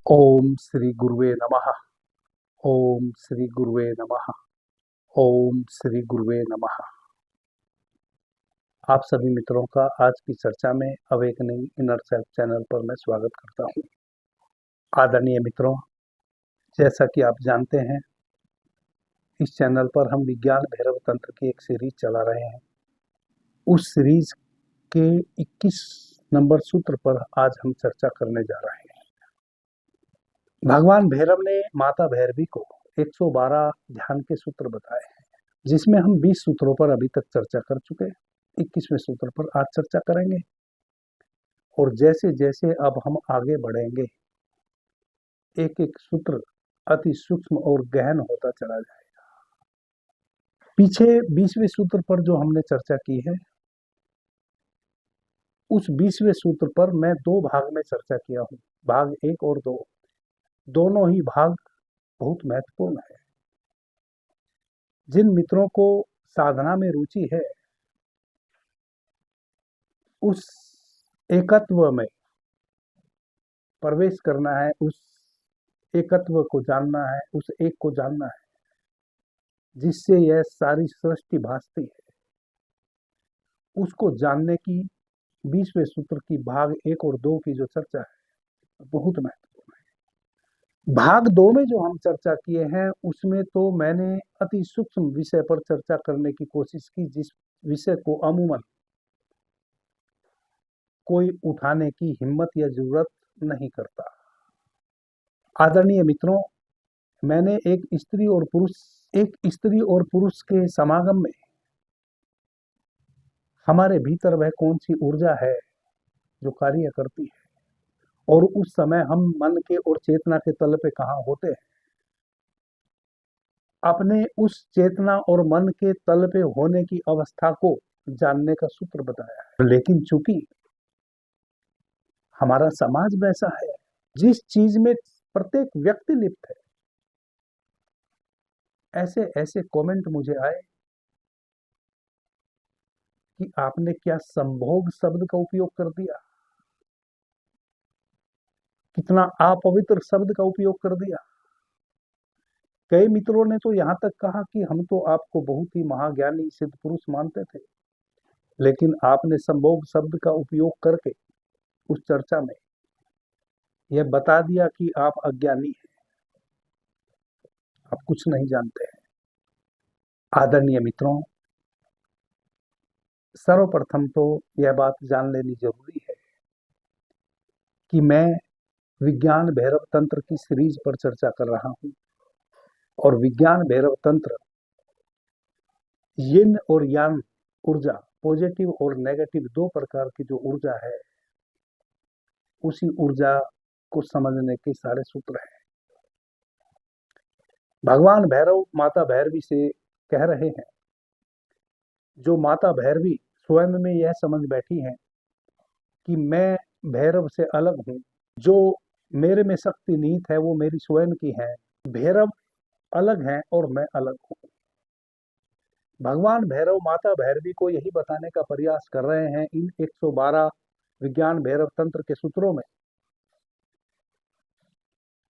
ओम श्री गुरुवे नमः। ओम श्री गुरुवे नमः। ओम श्री गुरुवे नमः। आप सभी मित्रों का आज की चर्चा में अवेकनिंग इनर सेल्फ चैनल पर मैं स्वागत करता हूं। आदरणीय मित्रों, जैसा कि आप जानते हैं, इस चैनल पर हम विज्ञान भैरव तंत्र की एक सीरीज चला रहे हैं। उस सीरीज के 21 नंबर सूत्र पर आज हम चर्चा करने जा रहे हैं। भगवान भैरव ने माता भैरवी को 112 ध्यान के सूत्र बताए हैं, जिसमें हम 20 सूत्रों पर अभी तक चर्चा कर चुके हैं। 21वें सूत्र पर आज चर्चा करेंगे और जैसे जैसे अब हम आगे बढ़ेंगे, एक एक सूत्र अति सूक्ष्म और गहन होता चला जाएगा। पीछे 20वें सूत्र पर जो हमने चर्चा की है, उस 20वें सूत्र पर मैं 2 भाग में चर्चा किया हूं। भाग 1 और 2 दोनों ही भाग बहुत महत्वपूर्ण है। जिन मित्रों को साधना में रुचि है, उस एकत्व में प्रवेश करना है, उस एकत्व को जानना है, उस एक को जानना है जिससे यह सारी सृष्टि भासती है, उसको जानने की 20वें सूत्र की भाग 1 और 2 की जो चर्चा है बहुत महत्वपूर्ण है। भाग 2 में जो हम चर्चा किए हैं, उसमें तो मैंने अति सूक्ष्म विषय पर चर्चा करने की कोशिश की, जिस विषय को अमूमन कोई उठाने की हिम्मत या जरूरत नहीं करता। आदरणीय मित्रों, मैंने एक स्त्री और पुरुष के समागम में हमारे भीतर वह कौन सी ऊर्जा है जो कार्य करती है, और उस समय हम मन के और चेतना के तल पे कहाँ होते हैं, अपने उस चेतना और मन के तल पे होने की अवस्था को जानने का सूत्र बताया है। लेकिन चूंकि हमारा समाज वैसा है, जिस चीज में प्रत्येक व्यक्ति लिप्त है, ऐसे ऐसे कमेंट मुझे आए कि आपने क्या संभोग शब्द का उपयोग कर दिया, कितना अपवित्र शब्द का उपयोग कर दिया। कई मित्रों ने तो यहां तक कहा कि हम तो आपको बहुत ही महाज्ञानी सिद्ध पुरुष मानते थे, लेकिन आपने संभोग शब्द का उपयोग करके उस चर्चा में यह बता दिया कि आप अज्ञानी हैं, आप कुछ नहीं जानते हैं। आदरणीय मित्रों, सर्वप्रथम तो यह बात जान लेनी जरूरी है कि मैं विज्ञान भैरव तंत्र की सीरीज पर चर्चा कर रहा हूं, और विज्ञान भैरव तंत्र यिन और यांग ऊर्जा, पॉजिटिव और नेगेटिव 2 प्रकार की जो ऊर्जा है, उसी ऊर्जा को समझने के सारे सूत्र हैं। भगवान भैरव माता भैरवी से कह रहे हैं, जो माता भैरवी स्वयं में यह समझ बैठी हैं कि मैं भैरव से अलग हूं, जो मेरे में शक्ति निहित है वो मेरी स्वयं की है, भैरव अलग हैं और मैं अलग हूं। भगवान भैरव माता भैरवी को यही बताने का प्रयास कर रहे हैं इन 112 विज्ञान भैरव तंत्र के सूत्रों में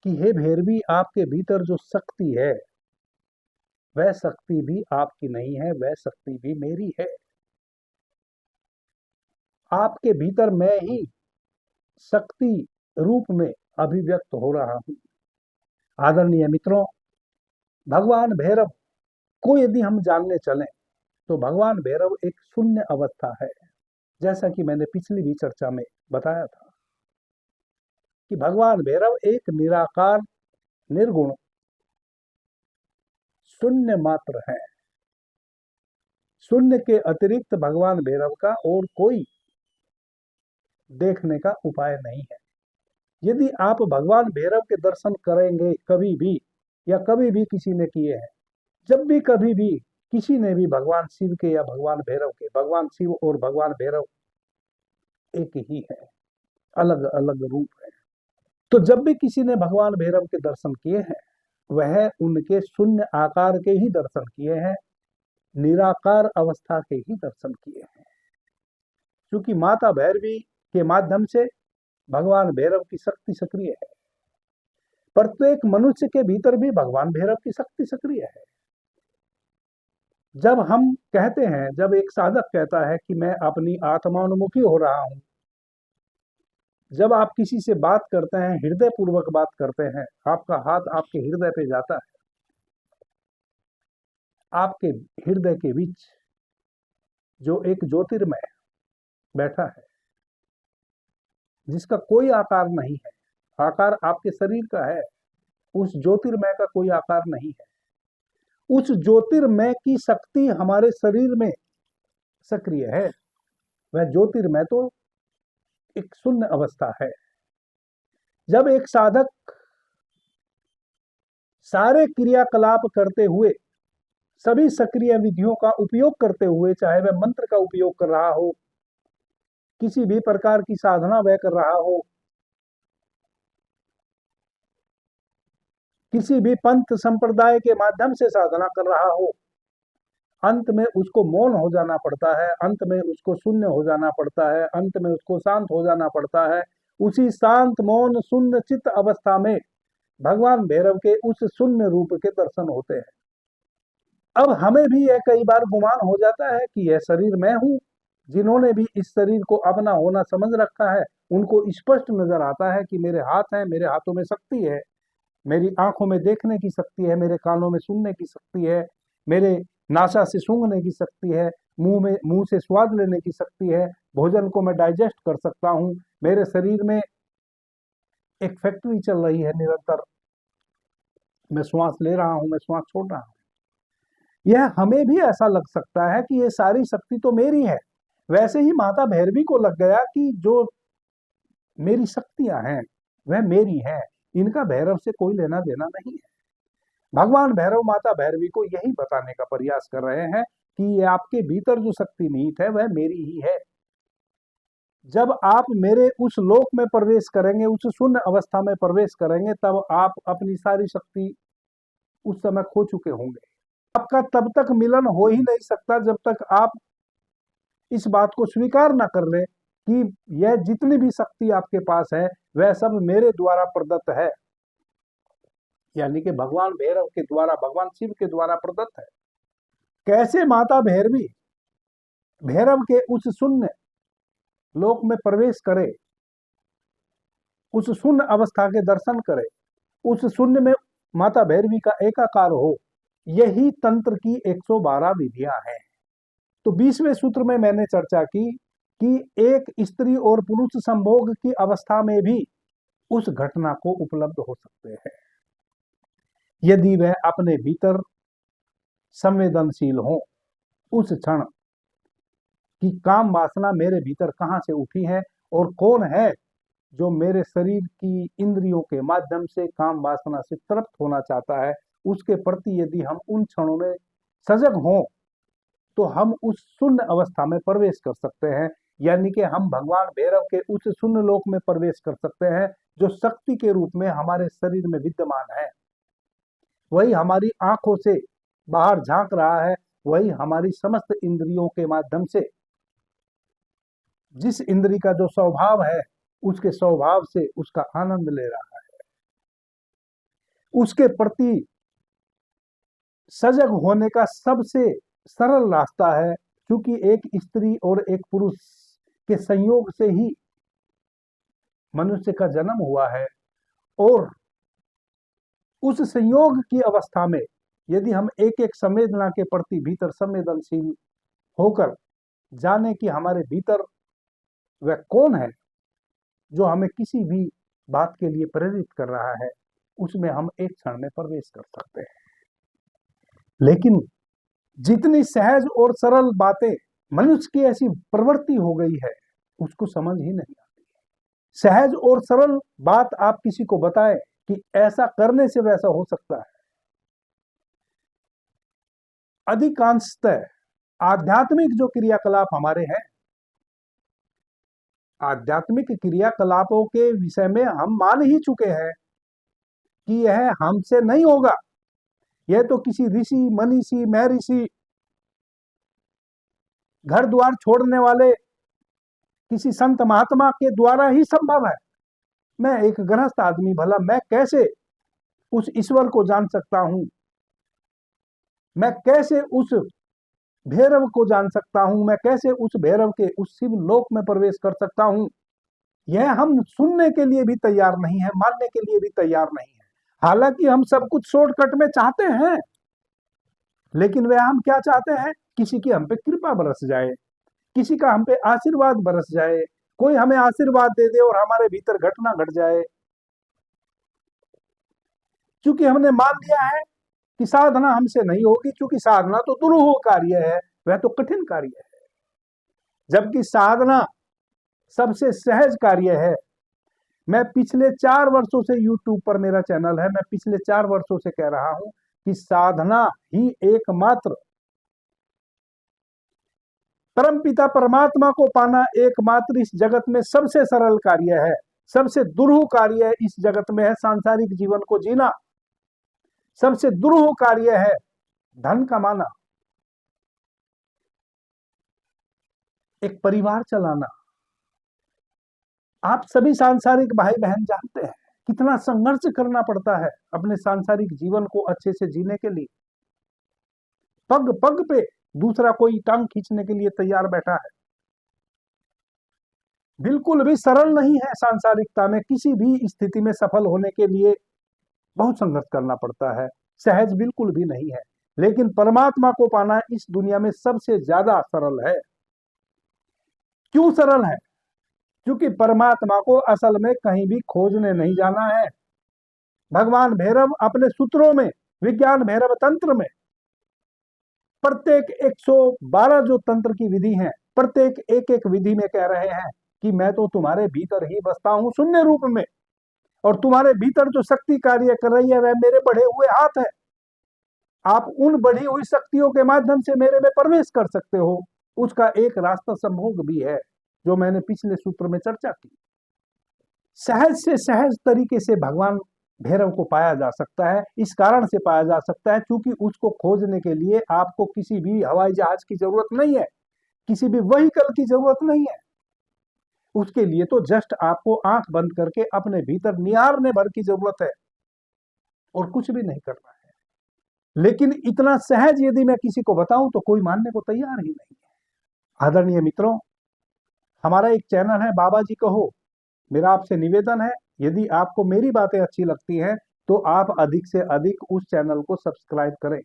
कि हे भैरवी, आपके भीतर जो शक्ति है, वह शक्ति भी आपकी नहीं है, वह शक्ति भी मेरी है। आपके भीतर मैं ही शक्ति रूप में अभिव्यक्त हो रहा हूं। आदरणीय मित्रों, भगवान भैरव को यदि हम जानने चलें तो भगवान भैरव एक शून्य अवस्था है। जैसा कि मैंने पिछली भी चर्चा में बताया था कि भगवान भैरव एक निराकार, निर्गुण, शून्य मात्र है। शून्य के अतिरिक्त भगवान भैरव का और कोई देखने का उपाय नहीं है। यदि आप भगवान भैरव के दर्शन करेंगे कभी भी, या कभी भी किसी ने किए हैं, जब भी कभी भी किसी ने भी भगवान शिव के या भगवान भैरव के, भगवान शिव और भगवान भैरव एक ही है, अलग अलग रूप है। तो जब भी किसी ने भगवान भैरव के दर्शन किए हैं, वह उनके शून्य आकार के ही दर्शन किए हैं, निराकार अवस्था के ही दर्शन किए हैं। क्योंकि माता भैरवी के माध्यम से भगवान भैरव की शक्ति सक्रिय है। प्रत्येक मनुष्य के भीतर भी भगवान भैरव की शक्ति सक्रिय है। जब हम कहते हैं, जब एक साधक कहता है कि मैं अपनी आत्मानुमुखी हो रहा हूं, जब आप किसी से बात करते हैं, हृदय पूर्वक बात करते हैं, आपका हाथ आपके हृदय पे जाता है, आपके हृदय के बीच जो एक ज्योतिर्मय बैठा है, जिसका कोई आकार नहीं है, आकार आपके शरीर का है, उस ज्योतिर्मय का कोई आकार नहीं है। उस ज्योतिर्मय की शक्ति हमारे शरीर में सक्रिय है। वह ज्योतिर्मय तो एक शून्य अवस्था है। जब एक साधक सारे क्रियाकलाप करते हुए, सभी सक्रिय विधियों का उपयोग करते हुए, चाहे वह मंत्र का उपयोग कर रहा हो, किसी भी प्रकार की साधना वह कर रहा हो, किसी भी पंथ संप्रदाय के माध्यम से साधना कर रहा हो, अंत में उसको मौन हो जाना पड़ता है, अंत में उसको शून्य हो जाना पड़ता है, अंत में उसको शांत हो जाना पड़ता है। उसी शांत मौन शून्य चित्त अवस्था में भगवान भैरव के उस शून्य रूप के दर्शन होते हैं। अब हमें भी यह कई बार गुमान हो जाता है कि यह शरीर मैं हूं। जिन्होंने भी इस शरीर को अपना होना समझ रखा है, उनको स्पष्ट नजर आता है कि मेरे हाथ हैं, मेरे हाथों में शक्ति है, मेरी आंखों में देखने की शक्ति है, मेरे कानों में सुनने की शक्ति है, मेरे नासा से सूंघने की शक्ति है, मुंह से स्वाद लेने की शक्ति है, भोजन को मैं डाइजेस्ट कर सकता हूं, मेरे शरीर में एक फैक्ट्री चल रही है निरंतर, मैं श्वास ले रहा हूं, मैं श्वास छोड़ रहा हूं। यह हमें भी ऐसा लग सकता है कि ये सारी शक्ति तो मेरी है। वैसे ही माता भैरवी को लग गया कि जो मेरी शक्तियां हैं वह मेरी हैं, इनका भैरव से कोई लेना देना नहीं है। भगवान भैरव माता भैरवी को यही बताने का प्रयास कर रहे हैं कि ये आपके भीतर जो शक्ति निहित है वह मेरी ही है। जब आप मेरे उस लोक में प्रवेश करेंगे, उस शून्य अवस्था में प्रवेश करेंगे, तब आप अपनी सारी शक्ति उस समय खो चुके होंगे। आपका तब तक मिलन हो ही नहीं सकता जब तक आप इस बात को स्वीकार ना कर ले कि यह जितनी भी शक्ति आपके पास है वह सब मेरे द्वारा प्रदत्त है, यानी कि भगवान भैरव के द्वारा, भगवान शिव के द्वारा प्रदत्त है। कैसे माता भैरवी भैरव के उस शून्य लोक में प्रवेश करे, उस शून्य अवस्था के दर्शन करे, उस शून्य में माता भैरवी का एकाकार हो, यही तंत्र की 112 विधियां हैं। तो 20वें सूत्र में मैंने चर्चा की कि एक स्त्री और पुरुष संभोग की अवस्था में भी उस घटना को उपलब्ध हो सकते हैं, यदि वह अपने भीतर संवेदनशील हो। उस क्षण कि काम वासना मेरे भीतर कहां से उठी है और कौन है जो मेरे शरीर की इंद्रियों के माध्यम से काम वासना से तृप्त होना चाहता है, उसके प्रति यदि हम उन क्षणों में सजग हों तो हम उस शून्य अवस्था में प्रवेश कर सकते हैं, यानी कि हम भगवान भैरव के उस शून्य लोक में प्रवेश कर सकते हैं जो शक्ति के रूप में हमारे शरीर में विद्यमान है। वही हमारी आंखों से बाहर झांक रहा है, वही हमारी समस्त इंद्रियों के माध्यम से, जिस इंद्री का जो स्वभाव है उसके स्वभाव से उसका आनंद ले रहा है। उसके प्रति सजग होने का सबसे सरल रास्ता है, क्योंकि एक स्त्री और एक पुरुष के संयोग से ही मनुष्य का जन्म हुआ है, और उस संयोग की अवस्था में यदि हम एक एक संवेदना के प्रति भीतर संवेदनशील होकर जाने कि हमारे भीतर वह कौन है जो हमें किसी भी बात के लिए प्रेरित कर रहा है, उसमें हम एक क्षण में प्रवेश कर सकते हैं। लेकिन जितनी सहज और सरल बातें मनुष्य की ऐसी प्रवृत्ति हो गई है उसको समझ ही नहीं आती। सहज और सरल बात आप किसी को बताएं कि ऐसा करने से वैसा हो सकता है, अधिकांशतः आध्यात्मिक जो क्रियाकलाप हमारे हैं, आध्यात्मिक क्रियाकलापों के विषय में हम मान ही चुके हैं कि यह हमसे नहीं होगा, यह तो किसी ऋषि मनीषी महर्षि घर द्वार छोड़ने वाले किसी संत महात्मा के द्वारा ही संभव है। मैं एक गृहस्थ आदमी, भला मैं कैसे उस ईश्वर को जान सकता हूं, मैं कैसे उस भैरव को जान सकता हूं, मैं कैसे उस भैरव के उस शिव लोक में प्रवेश कर सकता हूं, यह हम सुनने के लिए भी तैयार नहीं है, मानने के लिए भी तैयार नहीं है। हालांकि हम सब कुछ शॉर्टकट में चाहते हैं, लेकिन वह हम क्या चाहते हैं, किसी की हम पे कृपा बरस जाए, किसी का हम पे आशीर्वाद बरस जाए, कोई हमें आशीर्वाद दे दे और हमारे भीतर घटना घट जाए। क्योंकि हमने मान लिया है कि साधना हमसे नहीं होगी, क्योंकि साधना तो दुरूह कार्य है, वह तो कठिन कार्य है, जबकि साधना सबसे सहज कार्य है। मैं पिछले 4 वर्षों से YouTube पर मेरा चैनल है, मैं पिछले 4 वर्षों से कह रहा हूं कि साधना ही एकमात्र परमपिता परमात्मा को पाना एकमात्र इस जगत में सबसे सरल कार्य है, सबसे दुरूह कार्य इस जगत में है सांसारिक जीवन को जीना, सबसे दुरूह कार्य है धन कमाना, एक परिवार चलाना। आप सभी सांसारिक भाई बहन जानते हैं कितना संघर्ष करना पड़ता है अपने सांसारिक जीवन को अच्छे से जीने के लिए। पग पग पे दूसरा कोई टांग खींचने के लिए तैयार बैठा है। बिल्कुल भी सरल नहीं है सांसारिकता में, किसी भी स्थिति में सफल होने के लिए बहुत संघर्ष करना पड़ता है, सहज बिल्कुल भी नहीं है। लेकिन परमात्मा को पाना इस दुनिया में सबसे ज्यादा सरल है। क्यों सरल है? क्योंकि परमात्मा को असल में कहीं भी खोजने नहीं जाना है। भगवान भैरव अपने सूत्रों में, विज्ञान भैरव तंत्र में, प्रत्येक 112 जो तंत्र की विधि है, प्रत्येक एक एक विधि में कह रहे हैं कि मैं तो तुम्हारे भीतर ही बसता हूं शून्य रूप में, और तुम्हारे भीतर जो शक्ति कार्य कर रही है वह मेरे बढ़े हुए हाथ है। आप उन बढ़ी हुई शक्तियों के माध्यम से मेरे में प्रवेश कर सकते हो। उसका एक रास्ता संभोग भी है, जो मैंने पिछले सूत्र में चर्चा की। सहज से सहज तरीके से भगवान भैरव को पाया जा सकता है। इस कारण से पाया जा सकता है क्योंकि उसको खोजने के लिए आपको किसी भी हवाई जहाज की जरूरत नहीं है, किसी भी व्हीकल की जरूरत नहीं है। उसके लिए तो जस्ट आपको आंख बंद करके अपने भीतर निहारने भर की जरूरत है, और कुछ भी नहीं करना है। लेकिन इतना सहज यदि मैं किसी को बताऊं तो कोई मानने को तैयार ही नहीं है। आदरणीय मित्रों, हमारा एक चैनल है बाबा जी कहो। मेरा आपसे निवेदन है, यदि आपको मेरी बातें अच्छी लगती हैं तो आप अधिक से अधिक उस चैनल को सब्सक्राइब करें,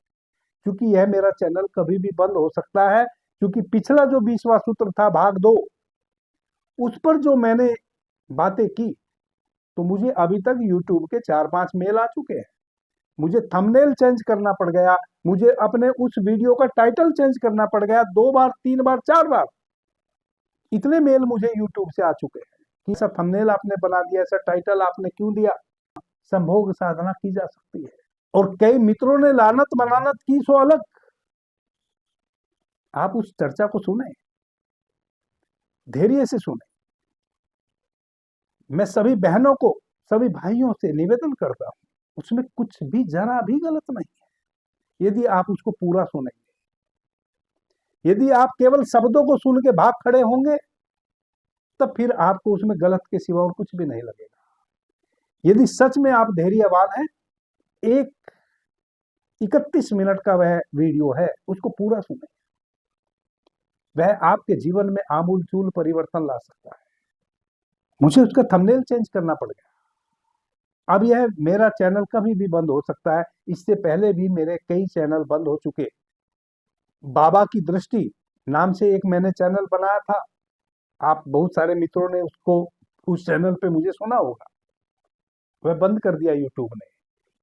क्योंकि यह मेरा चैनल कभी भी बंद हो सकता है। क्योंकि पिछला जो 20वां सूत्र था भाग 2, उस पर जो मैंने बातें की तो मुझे अभी तक YouTube के 4-5 मेल आ चुके हैं। मुझे थंबनेल चेंज करना पड़ गया, मुझे अपने उस वीडियो का टाइटल चेंज करना पड़ गया 2 बार, 3 बार, 4 बार। इतने मेल मुझे YouTube से आ चुके हैं कि ऐसा थंबनेल आपने बना दिया, ऐसा टाइटल आपने क्यों दिया। संभोग साधना की जा सकती है, और कई मित्रों ने लानत मनानत की सो अलग। आप उस चर्चा को सुने, धैर्य से सुने। मैं सभी बहनों को, सभी भाइयों से निवेदन करता हूं, उसमें कुछ भी जरा भी गलत नहीं है यदि आप उसको पूरा सुनेंगे। यदि आप केवल शब्दों को सुन के भाग खड़े होंगे तब फिर आपको उसमें गलत के सिवा और कुछ भी नहीं लगेगा। यदि सच में आप धैर्यवान हैं, एक 31 मिनट का वह वीडियो है, उसको पूरा सुने, वह आपके जीवन में आमूलचूल परिवर्तन ला सकता है। मुझे उसका थंबनेल चेंज करना पड़ गया। अब यह मेरा चैनल कभी भी बंद हो सकता है। इससे पहले भी मेरे कई चैनल बंद हो चुके। बाबा की दृष्टि नाम से एक मैंने चैनल बनाया था, आप बहुत सारे मित्रों ने उसको, उस चैनल पे मुझे सुना होगा। वह बंद कर दिया यूट्यूब ने,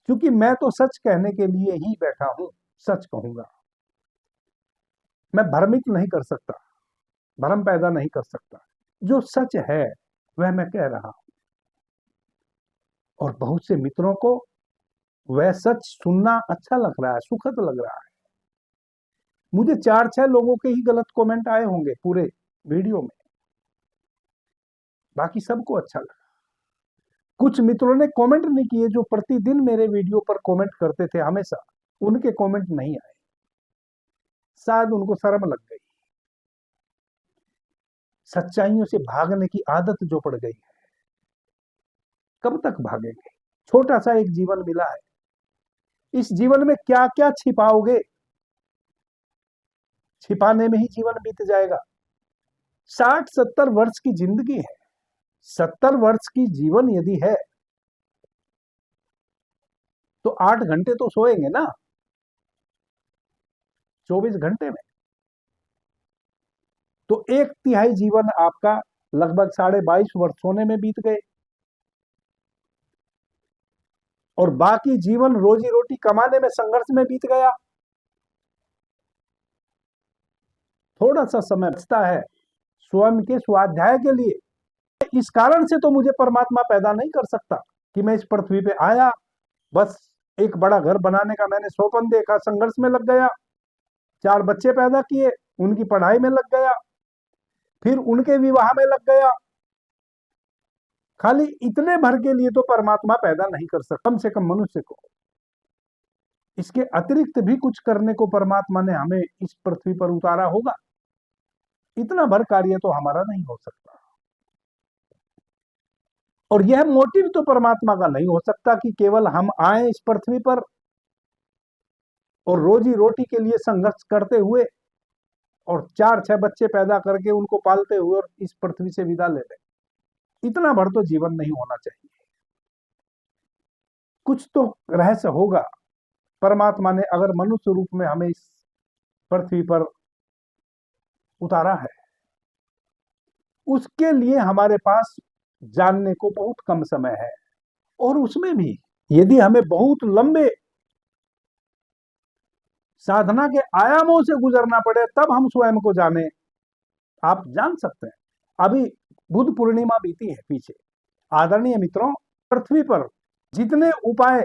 क्योंकि मैं तो सच कहने के लिए ही बैठा हूं, सच कहूंगा। मैं भ्रमित नहीं कर सकता, भ्रम पैदा नहीं कर सकता। जो सच है वह मैं कह रहा हूं, और बहुत से मित्रों को वह सच सुनना अच्छा लग रहा है, सुखद लग रहा है। मुझे 4-6 लोगों के ही गलत कमेंट आए होंगे पूरे वीडियो में, बाकी सबको अच्छा लगा। कुछ मित्रों ने कमेंट नहीं किए, जो प्रतिदिन मेरे वीडियो पर कमेंट करते थे हमेशा, उनके कमेंट नहीं आए। शायद उनको शर्म लग गई। सच्चाइयों से भागने की आदत जो पड़ गई है, कब तक भागेंगे? छोटा सा एक जीवन मिला है, इस जीवन में क्या क्या छिपाओगे, छिपाने में ही जीवन बीत जाएगा। 60-70 वर्ष की जिंदगी है, 70 वर्ष की जीवन यदि है तो 8 घंटे तो सोएंगे ना 24 घंटे में। तो 1/3 जीवन आपका लगभग 22.5 वर्ष सोने में बीत गए, और बाकी जीवन रोजी रोटी कमाने में संघर्ष में बीत गया। थोड़ा सा समय बचता है स्वयं के स्वाध्याय के लिए। इस कारण से तो मुझे परमात्मा पैदा नहीं कर सकता कि मैं इस पृथ्वी पे आया, बस एक बड़ा घर बनाने का मैंने स्वप्न देखा, संघर्ष में लग गया, 4 बच्चे पैदा किए, उनकी पढ़ाई में लग गया, फिर उनके विवाह में लग गया। खाली इतने भर के लिए तो परमात्मा पैदा नहीं कर सकता, कम से कम मनुष्य को। इसके अतिरिक्त भी कुछ करने को परमात्मा ने हमें इस पृथ्वी पर उतारा होगा। इतना भर कार्य तो हमारा नहीं हो सकता, और यह मोटिव तो परमात्मा का नहीं हो सकता कि केवल हम आए इस पृथ्वी पर और रोजी रोटी के लिए संघर्ष करते हुए और 4-6 बच्चे पैदा करके उनको पालते हुए और इस पृथ्वी से विदा ले लें। इतना भर तो जीवन नहीं होना चाहिए। कुछ तो रहस्य होगा। परमात्मा ने अगर मनुष्य रूप में हमें इस पृथ्वी पर उतारा है, उसके लिए हमारे पास जानने को बहुत कम समय है, और उसमें भी यदि हमें बहुत लंबे साधना के आयामों से गुजरना पड़े तब हम स्वयं को जाने। आप जान सकते हैं, अभी बुद्ध पूर्णिमा बीती है पीछे। आदरणीय मित्रों, पृथ्वी पर जितने उपाय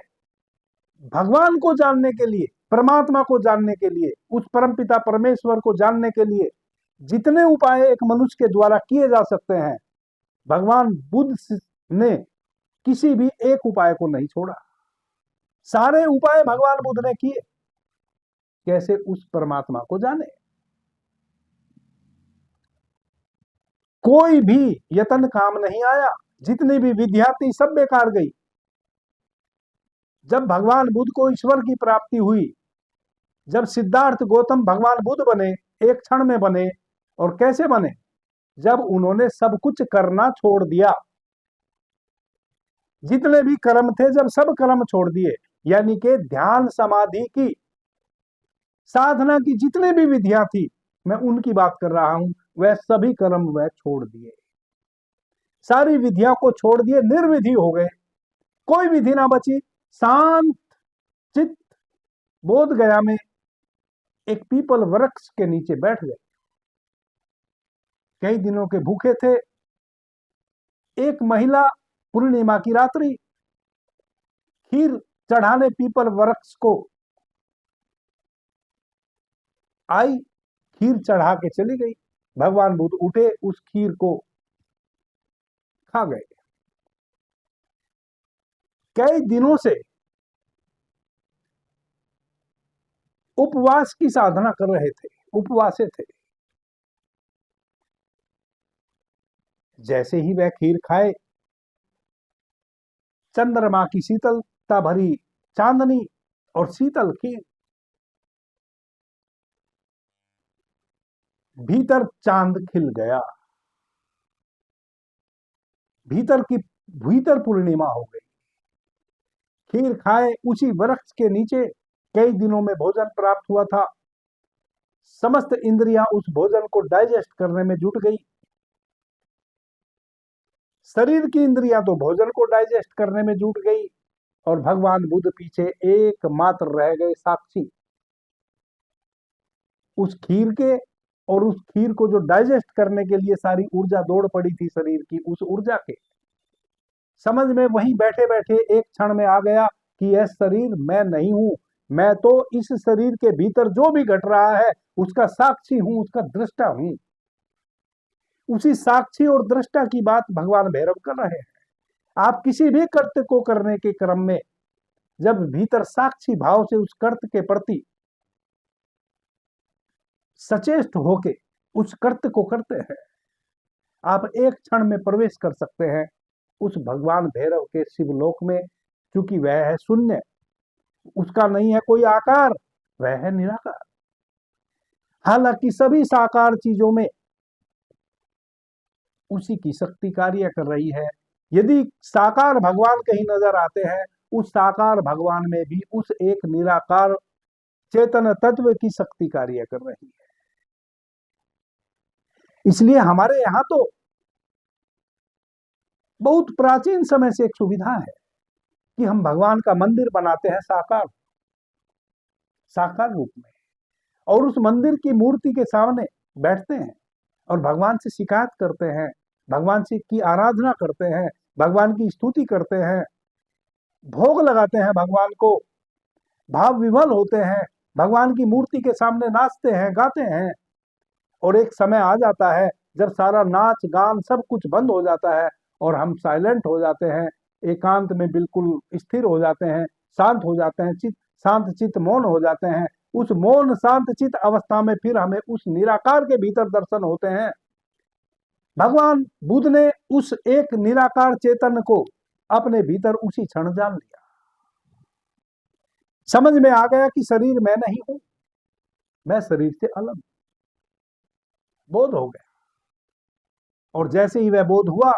भगवान को जानने के लिए, परमात्मा को जानने के लिए, उस परमपिता परमेश्वर को जानने के लिए जितने उपाय एक मनुष्य के द्वारा किए जा सकते हैं, भगवान बुद्ध ने किसी भी एक उपाय को नहीं छोड़ा। सारे उपाय भगवान बुद्ध ने किए। कैसे? उस परमात्मा को जाने। कोई भी यत्न काम नहीं आया, जितनी भी विद्या थी सब बेकार गई। जब भगवान बुद्ध को ईश्वर की प्राप्ति हुई, जब सिद्धार्थ गौतम भगवान बुद्ध बने, एक क्षण में बने, और कैसे बने? जब उन्होंने सब कुछ करना छोड़ दिया, जितने भी कर्म थे जब सब कर्म छोड़ दिए, यानी कि ध्यान समाधि की साधना की जितने भी विधियां थी, मैं उनकी बात कर रहा हूं, वह सभी कर्म वह छोड़ दिए। सारी विधियां को छोड़ दिए, निर्विधि हो गए, कोई विधि ना बची। शांत चित्त बोध गया में एक पीपल वृक्ष के नीचे बैठ गए। कई दिनों के भूखे थे। एक महिला पूर्णिमा की रात्रि खीर चढ़ाने पीपल वृक्ष को आई, खीर चढ़ा के चली गई। भगवान बुद्ध उठे, उस खीर को खा गए। कई दिनों से उपवास की साधना कर रहे थे, उपवासे थे। जैसे ही वह खीर खाए, चंद्रमा की शीतलता भरी चांदनी और शीतल खीर, भीतर चांद खिल गया, भीतर पूर्णिमा हो गई। खीर खाए, उसी वृक्ष के नीचे कई दिनों में भोजन प्राप्त हुआ था। समस्त इंद्रियां उस भोजन को डाइजेस्ट करने में जुट गई। शरीर की इंद्रियां तो भोजन को डाइजेस्ट करने में जुट गई, और भगवान बुद्ध पीछे एकमात्र रह गए साक्षी उस खीर के। और उस खीर को जो डाइजेस्ट करने के लिए सारी ऊर्जा दौड़ पड़ी थी शरीर की, उस ऊर्जा के समझ में वहीं बैठे बैठे एक क्षण में आ गया कि यह शरीर मैं नहीं हूं, मैं तो इस शरीर के भीतर जो भी घट रहा है उसका साक्षी हूं, उसका दृष्टा हूं। उसी साक्षी और दृष्टा की बात भगवान भैरव कर रहे हैं। आप किसी भी कर्त को करने के क्रम में जब भीतर साक्षी भाव से उस कर्त के प्रति सचेष्ट होके उस कर्त को करते हैं, आप एक क्षण में प्रवेश कर सकते हैं उस भगवान भैरव के शिवलोक में। क्योंकि वह है शून्य, उसका नहीं है कोई आकार, वह है निराकार। हालांकि सभी साकार चीजों में उसी की शक्ति कार्य कर रही है। यदि साकार भगवान कहीं नजर आते हैं, उस साकार भगवान में भी उस एक निराकार चेतन तत्व की शक्ति कार्य कर रही है। इसलिए हमारे यहां तो बहुत प्राचीन समय से एक सुविधा है कि हम भगवान का मंदिर बनाते हैं साकार साकार रूप में, और उस मंदिर की मूर्ति के सामने बैठते हैं और भगवान से शिकायत करते हैं, भगवान से की आराधना करते हैं, भगवान की स्तुति करते हैं, भोग लगाते हैं भगवान को, भाव विभल होते हैं, भगवान की मूर्ति के सामने नाचते हैं, गाते हैं। और एक समय आ जाता है जब सारा नाच गान सब कुछ बंद हो जाता है और हम साइलेंट हो जाते हैं, एकांत में बिल्कुल स्थिर हो जाते हैं, शांत हो जाते हैं, चित्त शांत, चित्त मौन हो जाते हैं। उस मौन शांत चित्त अवस्था में फिर हमें उस निराकार के भीतर दर्शन होते हैं। भगवान बुद्ध ने उस एक निराकार चेतन को अपने भीतर उसी क्षण जान लिया। समझ में आ गया कि शरीर मैं नहीं हूं, मैं शरीर से अलग, बोध हो गया। और जैसे ही वह बोध हुआ,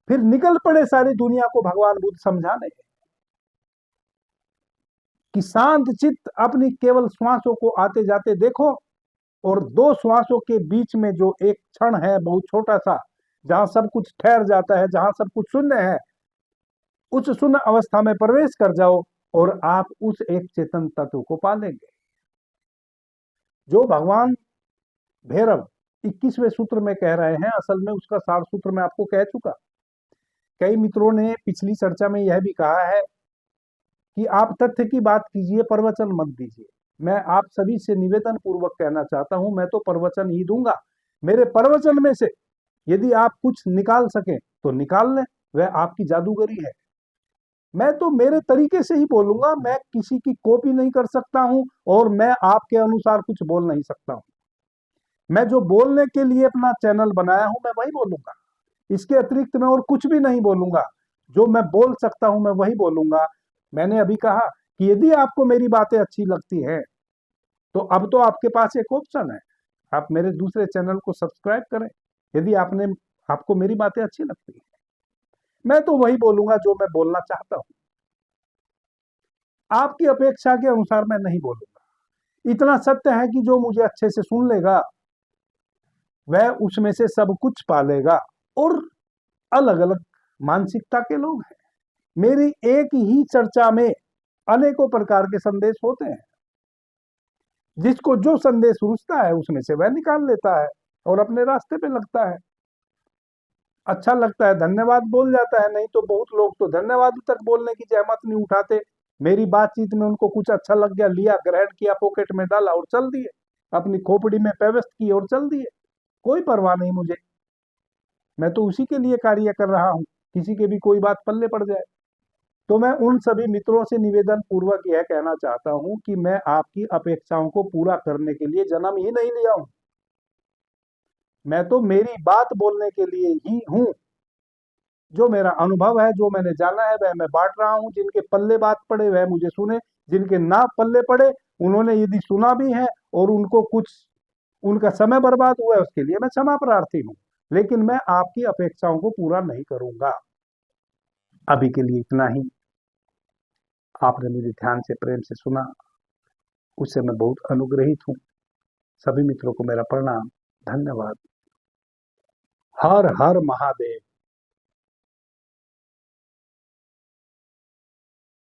फिर निकल पड़े सारी दुनिया को भगवान बुद्ध समझाने कि शांत चित्त अपनी केवल श्वासों को आते जाते देखो, और दो श्वासों के बीच में जो एक क्षण है बहुत छोटा सा, जहां सब कुछ ठहर जाता है, जहां सब कुछ शून्य है, उस शून्य अवस्था में प्रवेश कर जाओ और आप उस एक चेतन तत्व को पालेंगे। जो भगवान भैरव 21वें सूत्र में कह रहे हैं, असल में उसका सार सूत्र मैं आपको कह चुका। कई मित्रों ने पिछली चर्चा में यह भी कहा है कि आप तथ्य की बात कीजिए, प्रवचन मत दीजिए। मैं आप सभी से निवेदन पूर्वक कहना चाहता हूं, मैं तो प्रवचन ही दूंगा। मेरे प्रवचन में से यदि आप कुछ निकाल सकें तो निकाल लें, वह आपकी जादूगरी है। मैं तो मेरे तरीके से ही बोलूंगा, मैं किसी की कॉपी नहीं कर सकता हूं और मैं आपके अनुसार कुछ बोल नहीं सकता हूं। मैं जो बोलने के लिए अपना चैनल बनाया हूं मैं वही बोलूंगा, इसके अतिरिक्त मैं और कुछ भी नहीं बोलूंगा। जो मैं बोल सकता हूं मैं वही बोलूंगा। मैंने अभी कहा कि यदि आपको मेरी बातें अच्छी लगती हैं तो अब तो आपके पास एक ऑप्शन है, आप मेरे दूसरे चैनल को सब्सक्राइब करें। यदि आपको मेरी बातें अच्छी लगती है, मैं तो वही बोलूंगा जो मैं बोलना चाहता हूं, आपकी अपेक्षा के अनुसार मैं नहीं बोलूंगा। इतना सत्य है कि जो मुझे अच्छे से सुन लेगा वह उसमें से सब कुछ पालेगा। और अलग अलग मानसिकता के लोग हैं, मेरी एक ही चर्चा में अनेकों प्रकार के संदेश होते हैं। जिसको जो संदेश रुचता है उसमें से वह निकाल लेता है और अपने रास्ते पे लगता है। अच्छा लगता है धन्यवाद बोल जाता है, नहीं तो बहुत लोग तो धन्यवाद तक बोलने की जहमत नहीं उठाते। मेरी बातचीत में उनको कुछ अच्छा लग गया, लिया, ग्रहण किया, पॉकेट में डाला और चल दिए, अपनी खोपड़ी में पेवस्त की और चल दिए। कोई परवाह नहीं मुझे, मैं तो उसी के लिए कार्य कर रहा हूं, किसी के भी कोई बात पल्ले पड़ जाए। तो मैं उन सभी मित्रों से निवेदन पूर्वक यह कहना चाहता हूं कि मैं आपकी अपेक्षाओं को पूरा करने के लिए जन्म ही नहीं लिया हूं। मैं तो मेरी बात बोलने के लिए ही हूं। जो मेरा अनुभव है, जो मैंने जाना है, वह मैं बांट रहा हूं। जिनके पल्ले बात पड़े वह मुझे सुने, जिनके ना पल्ले पड़े उन्होंने यदि सुना भी है और उनको कुछ उनका समय बर्बाद हुआ है, उसके लिए मैं क्षमा प्रार्थी हूं। लेकिन मैं आपकी अपेक्षाओं को पूरा नहीं करूंगा। अभी के लिए इतना ही। आपने मुझे ध्यान से, प्रेम से सुना, उससे मैं बहुत अनुग्रहित हूं। सभी मित्रों को मेरा प्रणाम, धन्यवाद। हर हर महादेव।